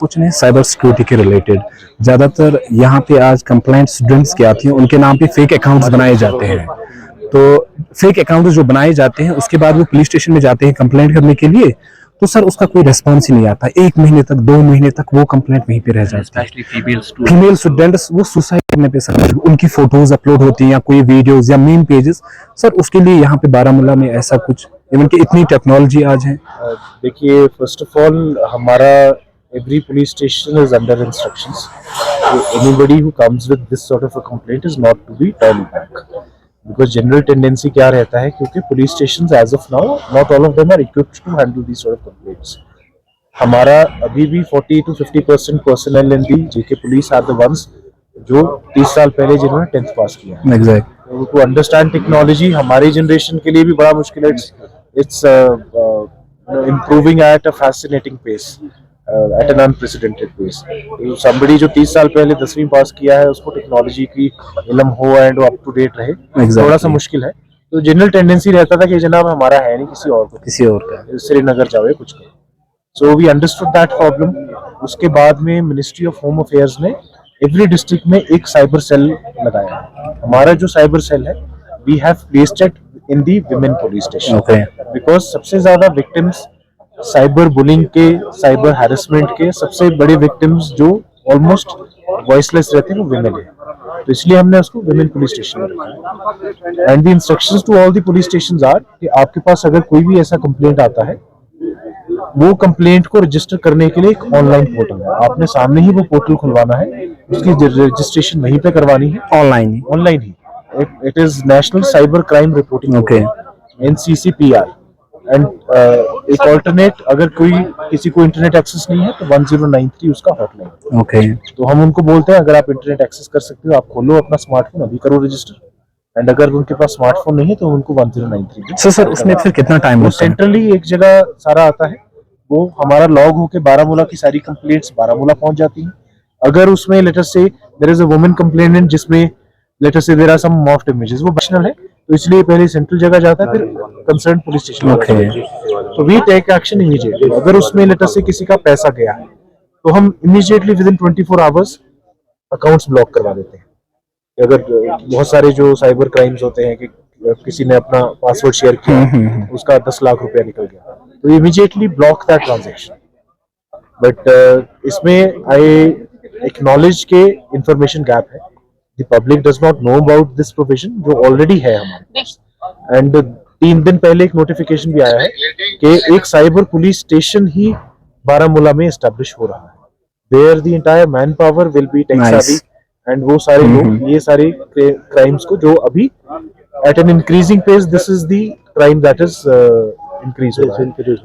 कुछ नहीं, cyber security के रिलेटेड ज्यादातर यहाँ पे आज कंप्लेंट स्टूडेंट्स की आती हैं, उनके नाम पे फेक अकाउंट्स बनाए जाते हैं। तो फेक अकाउंट्स जो बनाए जाते हैं उसके बाद वो पुलिस स्टेशन में जाते हैं कंप्लेंट करने के लिए, तो सर उसका कोई रिस्पॉन्स ही नहीं आता। 1 महीने तक 2 महीने तक वो कंप्लेंट वहीं पे रह जाती है। फीमेल स्टूडेंट्स वो सुसाइड करने पे सर उनकी फोटोज अपलोड होती हैं या कोई वीडियोज या मीम पेजेस, सर उसके लिए यहाँ पे बारामूला में ऐसा कुछ, इवन कि इतनी टेक्नोलॉजी आज है। देखिए, फर्स्ट ऑफ ऑल हमारा every police station is under instructions. So anybody who comes with this sort of a complaint is not to be turned back. Because general tendency क्या रहता है, क्योंकि police stations as of now not all of them are equipped to handle these sort of complaints. हमारा अभी भी 40 to 50% personnel in the JK police are the ones जो 30 साल पहले जिन्होंने 10th पास किया है। Exactly. To understand technology हमारी generation के लिए भी बड़ा मुश्किल है। It's improving at a fascinating pace. At an unprecedented pace. Somebody जो 30 साल पहले 10वीं पास किया है उसको टेक्नोलॉजी की इल्म हो एंड वो अप टू डेट रहे, थोड़ा सा मुश्किल है। तो जनरल टेंडेंसी रहता था कि जनाब हमारा है नहीं, किसी और का श्रीनगर जाओ या कुछ करो। So we understood that problem. उसके बाद में मिनिस्ट्री ऑफ होम अफेयर्स ने एवरी डिस्ट्रिक्ट में एक साइबर सेल लगाया। हमारा जो साइबर सेल है we have placed it in the women police station, because सबसे ज्यादा विक्टिम्स साइबर बुलिंग के, साइबर हैरेसमेंट के सबसे बड़े विक्टिम्स जो ऑलमोस्ट वॉइसलेस रहते हैं वो विमेन है। तो इसलिए हमने उसको विमेन पुलिस स्टेशन में रखा। And the instructions to all the police stations are कि आपके पास अगर कोई भी ऐसा कंप्लेंट आता है, वो कंप्लेंट को रजिस्टर करने के लिए एक ऑनलाइन पोर्टल है। आपने सामने ही वो पोर्टल खुलवाना है, उसकी रजिस्ट्रेशन वहीं पे करवानी है, online he. It is national cyber crime reporting, NCCPR। And एक ऑल्टरनेट, अगर कोई किसी को इंटरनेट एक्सेस नहीं है तो 1093 उसका हॉटलाइन। तो हम उनको बोलते हैं अगर आप इंटरनेट एक्सेस कर सकते हो आप खोलो अपना स्मार्टफोन, अभी करो रजिस्टर। एंड अगर उनके पास स्मार्टफोन नहीं है तो उनको 1093। सर उसमें फिर कितना टाइम लगता है? सेंट्रली एक जगह सारा आता है, वो हमारा लॉग होके बारामूला की सारी कंप्लेंट्स बारामूला पहुंच जाती हैं। अगर उसमें let's say there is a woman complainant जिसमें let's say there are some morphed images, वो पर्सनल है तो इसलिए पहले सेंट्रल जगह जाता है, फिर कंसर्न पुलिस स्टेशन। तो वी टेक एक्शन इमीडिएटली। अगर उसमें लेटर से किसी का पैसा गया है तो हम immediately with in 24 hours accounts block करवा देते हैं। अगर बहुत सारे जो साइबर क्राइम्स होते हैं कि किसी ने अपना पासवर्ड शेयर किया, उसका 10 लाख रुपया निकल गया, तो immediately block that transaction. But इसमें आई एक्नॉलेज के इंफॉर्मेशन गैप है। The public does not know about this provision जो ऑलरेडी है हमारे पास। एंड 3 दिन पहले एक नोटिफिकेशन भी आया है कि एक साइबर पुलिस स्टेशन ही बारामूला में एस्टेब्लिश हो रहा है। There the entire manpower will be tech savvy and वो सारे लोग ये सारे क्राइम्स को जो अभी at an increasing pace, this is the crime that is increased।